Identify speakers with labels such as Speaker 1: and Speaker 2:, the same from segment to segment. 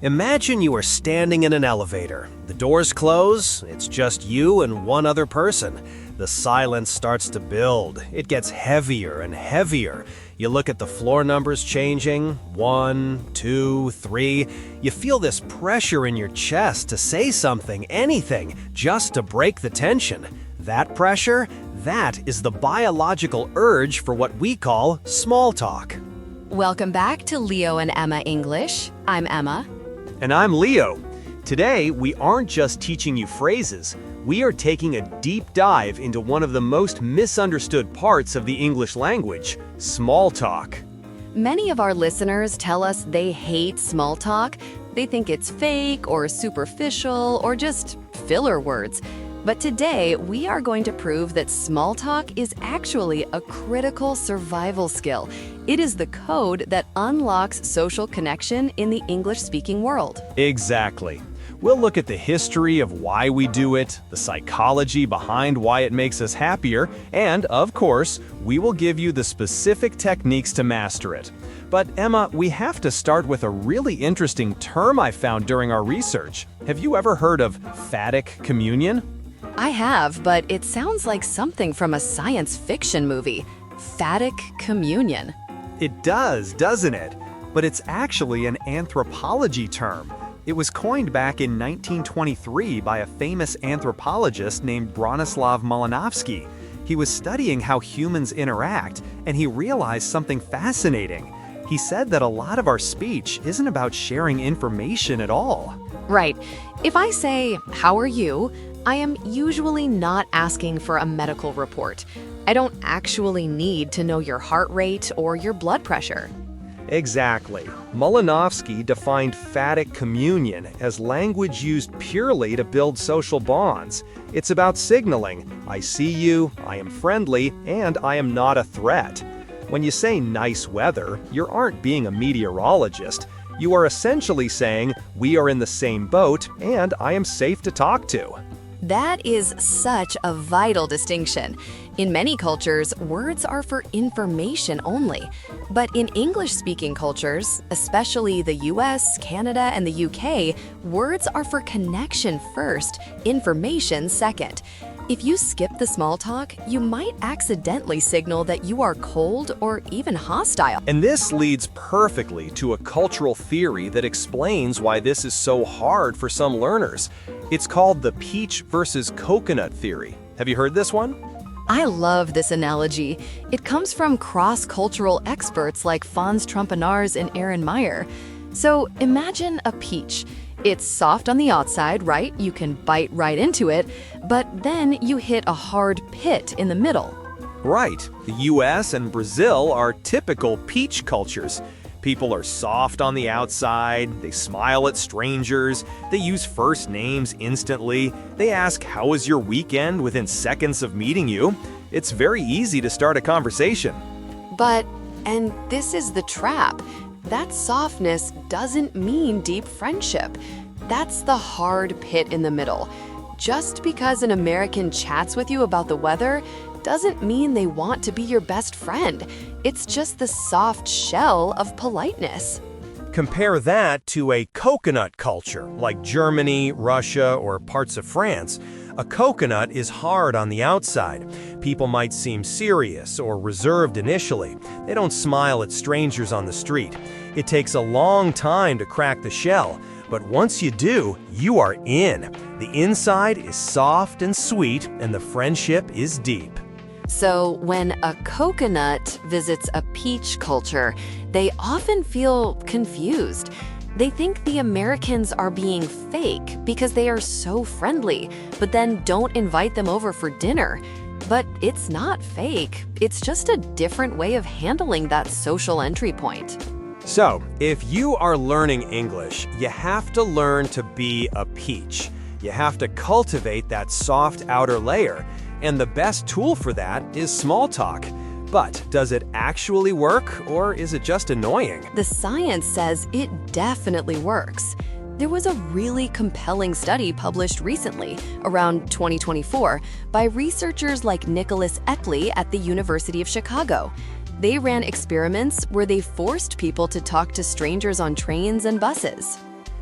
Speaker 1: Imagine you are standing in an elevator. The doors close, it's just you and one other person. The silence starts to build. It gets heavier and heavier. You look at the floor numbers changing, 1, 2, 3. You feel this pressure in your chest to say something, anything, just to break the tension. That pressure, that is the biological urge for what we call small talk.
Speaker 2: Welcome back to Leo and Emma English. I'm Emma.
Speaker 1: And I'm Leo. Today, we aren't just teaching you phrases. We are taking a deep dive into one of the most misunderstood parts of the English language, small talk.
Speaker 2: Many of our listeners tell us they hate small talk. They think it's fake or superficial or just filler words. But today, we are going to prove that small talk is actually a critical survival skill. It is the code that unlocks social connection in the English-speaking world.
Speaker 1: Exactly. We'll look at the history of why we do it, the psychology behind why it makes us happier, and, of course, we will give you the specific techniques to master it. But Emma, we have to start with a really interesting term I found during our research. Have you ever heard of phatic communion?
Speaker 2: I have, but it sounds like something from a science fiction movie. Phatic communion.
Speaker 1: It does, doesn't it? But it's actually an anthropology term. It was coined back in 1923 by a famous anthropologist named Bronislaw Malinowski. He was studying how humans interact, and he realized something fascinating. He said that a lot of our speech isn't about sharing information at all.
Speaker 2: Right. If I say, "How are you?" I am usually not asking for a medical report. I don't actually need to know your heart rate or your blood pressure.
Speaker 1: Exactly. Malinowski defined phatic communion as language used purely to build social bonds. It's about signaling, I see you, I am friendly, and I am not a threat. When you say nice weather, you aren't being a meteorologist. You are essentially saying, we are in the same boat, and I am safe to talk to.
Speaker 2: That is such a vital distinction. In many cultures, words are for information only. But in English-speaking cultures, especially the US, Canada, and the UK, words are for connection first, information second. If you skip the small talk, you might accidentally signal that you are cold or even hostile.
Speaker 1: And this leads perfectly to a cultural theory that explains why this is so hard for some learners. It's called the peach versus coconut theory. Have you heard this one?
Speaker 2: I love this analogy. It comes from cross-cultural experts like Fons Trompenaars and Aaron Meyer. So imagine a peach. It's soft on the outside, right? You can bite right into it, but then you hit a hard pit in the middle.
Speaker 1: Right. The US and Brazil are typical peach cultures. People are soft on the outside, they smile at strangers, they use first names instantly, they ask how was your weekend within seconds of meeting you. It's very easy to start a conversation.
Speaker 2: And this is the trap, that softness doesn't mean deep friendship. That's the hard pit in the middle. Just because an American chats with you about the weather doesn't mean they want to be your best friend. It's just the soft shell of politeness.
Speaker 1: Compare that to a coconut culture, like Germany, Russia, or parts of France. A coconut is hard on the outside. People might seem serious or reserved initially. They don't smile at strangers on the street. It takes a long time to crack the shell, but once you do, you are in. The inside is soft and sweet, and the friendship is deep.
Speaker 2: So when a coconut visits a peach culture, they often feel confused. They think the Americans are being fake because they are so friendly, but then don't invite them over for dinner. But it's not fake. It's just a different way of handling that social entry point.
Speaker 1: So, if you are learning English, you have to learn to be a peach. You have to cultivate that soft outer layer, and the best tool for that is small talk. But does it actually work, or is it just annoying?
Speaker 2: The science says it definitely works. There was a really compelling study published recently, around 2024, by researchers like Nicholas Eckley at the University of Chicago. They ran experiments where they forced people to talk to strangers on trains and buses.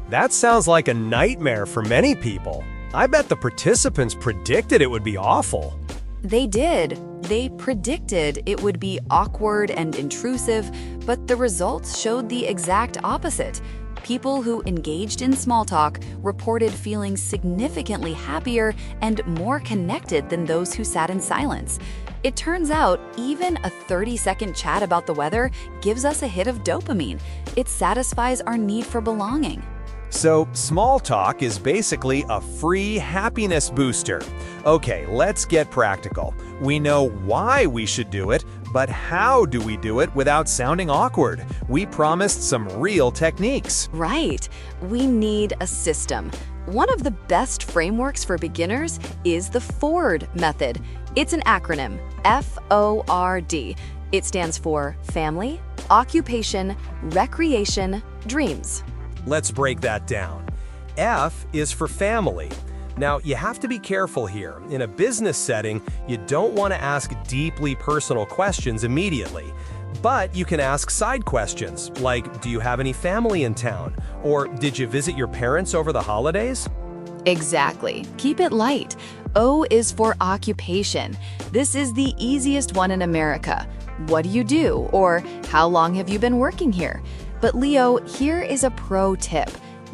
Speaker 1: That sounds like a nightmare for many people. I bet the participants predicted it would be awful.
Speaker 2: They did. They predicted it would be awkward and intrusive, but the results showed the exact opposite. People who engaged in small talk reported feeling significantly happier and more connected than those who sat in silence. It turns out even a 30-second chat about the weather gives us a hit of dopamine. It satisfies our need for belonging.
Speaker 1: So, small talk is basically a free happiness booster. Okay, let's get practical. We know why we should do it, but how do we do it without sounding awkward? We promised some real techniques.
Speaker 2: Right. We need a system. One of the best frameworks for beginners is the FORD method. It's an acronym, F-O-R-D. It stands for Family, Occupation, Recreation, Dreams.
Speaker 1: Let's break that down. F is for family. Now, you have to be careful here. In a business setting, you don't want to ask deeply personal questions immediately. But you can ask side questions, like, do you have any family in town? Or did you visit your parents over the holidays?
Speaker 2: Exactly. Keep it light. O is for occupation. This is the easiest one in America. What do you do? Or how long have you been working here? But Leo, here is a pro tip.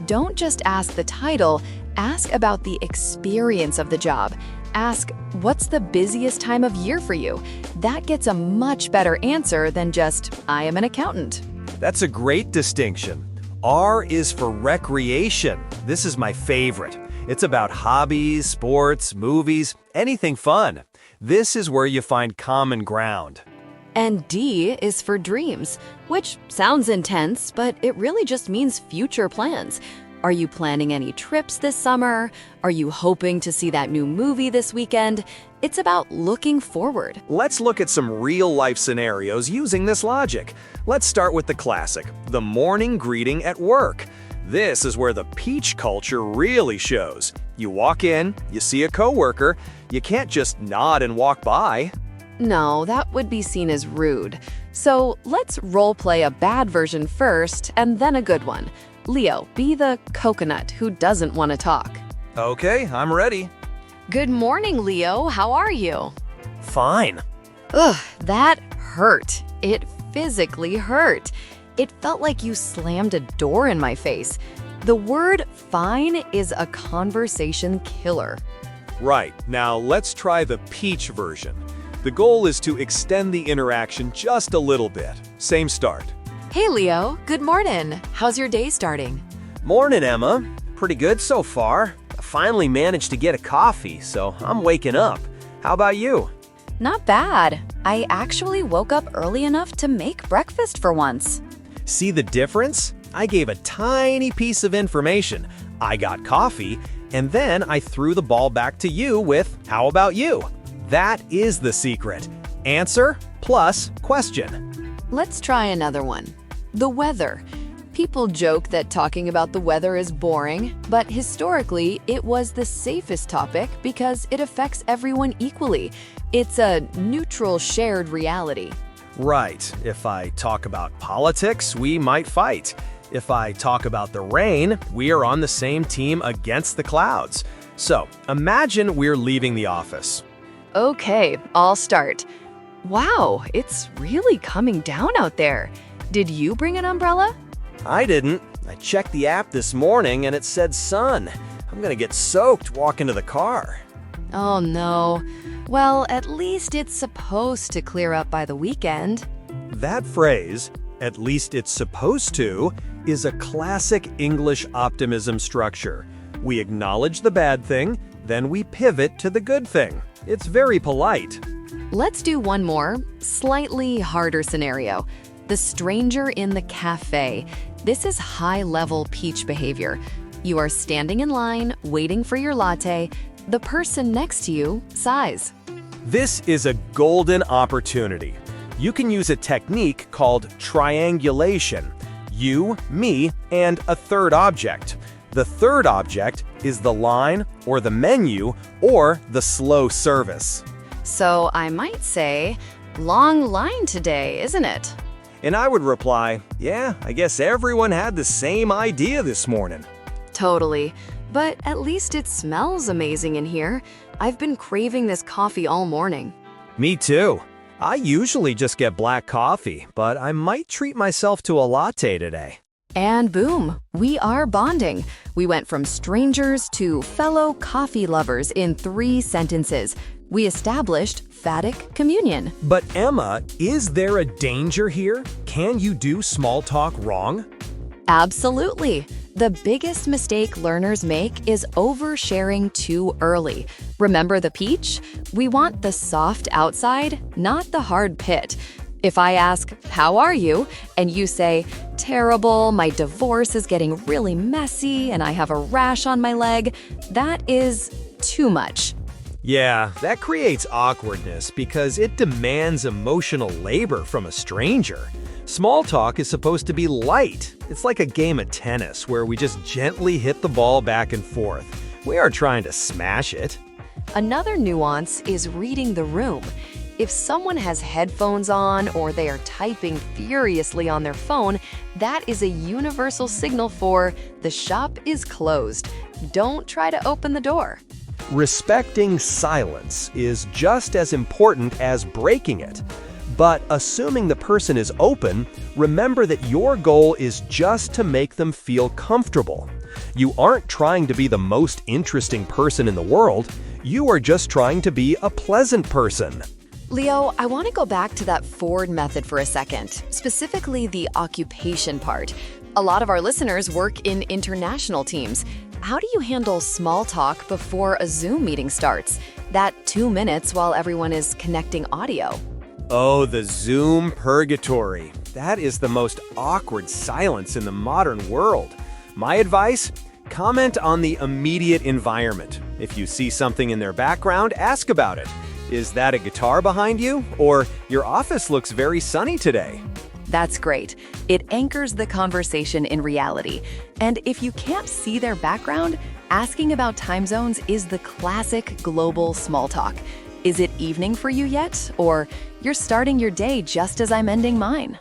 Speaker 2: Don't just ask the title, ask about the experience of the job. Ask, what's the busiest time of year for you? That gets a much better answer than just, I am an accountant.
Speaker 1: That's a great distinction. R is for recreation. This is my favorite. It's about hobbies, sports, movies, anything fun. This is where you find common ground.
Speaker 2: And D is for dreams, which sounds intense, but it really just means future plans. Are you planning any trips this summer? Are you hoping to see that new movie this weekend? It's about looking forward.
Speaker 1: Let's look at some real-life scenarios using this logic. Let's start with the classic, the morning greeting at work. This is where the peach culture really shows. You walk in, you see a coworker, you can't just nod and walk by.
Speaker 2: No, that would be seen as rude. So let's role-play a bad version first and then a good one. Leo, be the coconut who doesn't want to talk.
Speaker 1: Okay, I'm ready.
Speaker 2: Good morning, Leo. How are you?
Speaker 1: Fine.
Speaker 2: Ugh, that hurt. It physically hurt. It felt like you slammed a door in my face. The word fine is a conversation killer.
Speaker 1: Right, now let's try the peach version. The goal is to extend the interaction just a little bit. Same start.
Speaker 2: Hey, Leo. Good morning. How's your day starting?
Speaker 1: Morning, Emma. Pretty good so far. I finally managed to get a coffee, so I'm waking up. How about you?
Speaker 2: Not bad. I actually woke up early enough to make breakfast for once.
Speaker 1: See the difference? I gave a tiny piece of information. I got coffee, and then I threw the ball back to you with, how about you? That is the secret. Answer plus question.
Speaker 2: Let's try another one. The weather. People joke that talking about the weather is boring, but historically, it was the safest topic because it affects everyone equally. It's a neutral shared reality.
Speaker 1: Right. If I talk about politics, we might fight. If I talk about the rain, we are on the same team against the clouds. So, imagine we're leaving the office.
Speaker 2: Okay, I'll start. Wow, it's really coming down out there. Did you bring an umbrella?
Speaker 1: I didn't. I checked the app this morning and it said sun. I'm gonna get soaked walking to the car.
Speaker 2: Oh no. Well, at least it's supposed to clear up by the weekend.
Speaker 1: That phrase, at least it's supposed to, is a classic English optimism structure. We acknowledge the bad thing, then we pivot to the good thing. It's very polite.
Speaker 2: Let's do one more, slightly harder scenario. The stranger in the cafe. This is high-level peach behavior. You are standing in line, waiting for your latte. The person next to you sighs.
Speaker 1: This is a golden opportunity. You can use a technique called triangulation. You, me, and a third object. The third object is the line or the menu or the slow service.
Speaker 2: So I might say, long line today, isn't it?
Speaker 1: And I would reply, yeah, I guess everyone had the same idea this morning.
Speaker 2: Totally. But at least it smells amazing in here. I've been craving this coffee all morning.
Speaker 1: Me too. I usually just get black coffee, but I might treat myself to a latte today.
Speaker 2: And boom, we are bonding. We went from strangers to fellow coffee lovers in 3 sentences. We established phatic communion.
Speaker 1: But Emma, is there a danger here? Can you do small talk wrong?
Speaker 2: Absolutely. The biggest mistake learners make is oversharing too early. Remember the peach? We want the soft outside, not the hard pit. If I ask, "How are you?" and you say, "Terrible, my divorce is getting really messy and I have a rash on my leg," that is too much.
Speaker 1: Yeah, that creates awkwardness because it demands emotional labor from a stranger. Small talk is supposed to be light. It's like a game of tennis where we just gently hit the ball back and forth. We aren't trying to smash it.
Speaker 2: Another nuance is reading the room. If someone has headphones on or they are typing furiously on their phone, that is a universal signal for the shop is closed. Don't try to open the door.
Speaker 1: Respecting silence is just as important as breaking it. But assuming the person is open, remember that your goal is just to make them feel comfortable. You aren't trying to be the most interesting person in the world. You are just trying to be a pleasant person.
Speaker 2: Leo, I want to go back to that Ford method for a second, specifically the occupation part. A lot of our listeners work in international teams. How do you handle small talk before a Zoom meeting starts? That 2 minutes while everyone is connecting audio.
Speaker 1: Oh, the Zoom purgatory. That is the most awkward silence in the modern world. My advice? Comment on the immediate environment. If you see something in their background, ask about it. Is that a guitar behind you? Or your office looks very sunny today.
Speaker 2: That's great. It anchors the conversation in reality. And if you can't see their background, asking about time zones is the classic global small talk. Is it evening for you yet? Or you're starting your day just as I'm ending mine?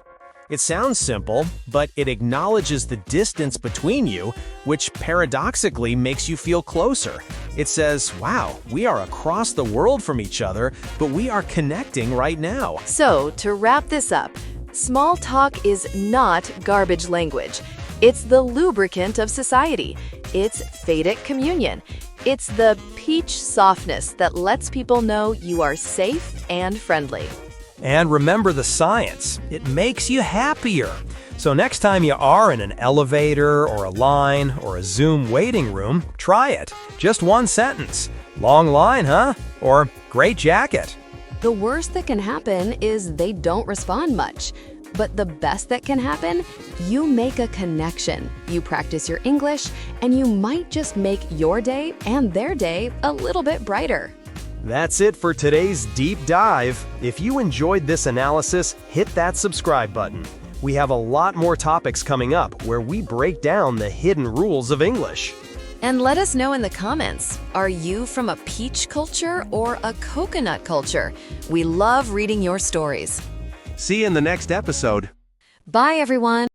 Speaker 1: It sounds simple, but it acknowledges the distance between you, which paradoxically makes you feel closer. It says, wow, we are across the world from each other, but we are connecting right now.
Speaker 2: So, to wrap this up, small talk is not garbage language. It's the lubricant of society. It's phatic communion. It's the peach softness that lets people know you are safe and friendly.
Speaker 1: And remember the science. It makes you happier. So next time you are in an elevator or a line or a Zoom waiting room, try it. Just 1 sentence. Long line, huh? Or great jacket.
Speaker 2: The worst that can happen is they don't respond much. But the best that can happen, you make a connection. You practice your English, and you might just make your day and their day a little bit brighter.
Speaker 1: That's it for today's deep dive. If you enjoyed this analysis, hit that subscribe button. We have a lot more topics coming up where we break down the hidden rules of English.
Speaker 2: And let us know in the comments, are you from a peach culture or a coconut culture? We love reading your stories.
Speaker 1: See you in the next episode.
Speaker 2: Bye, everyone.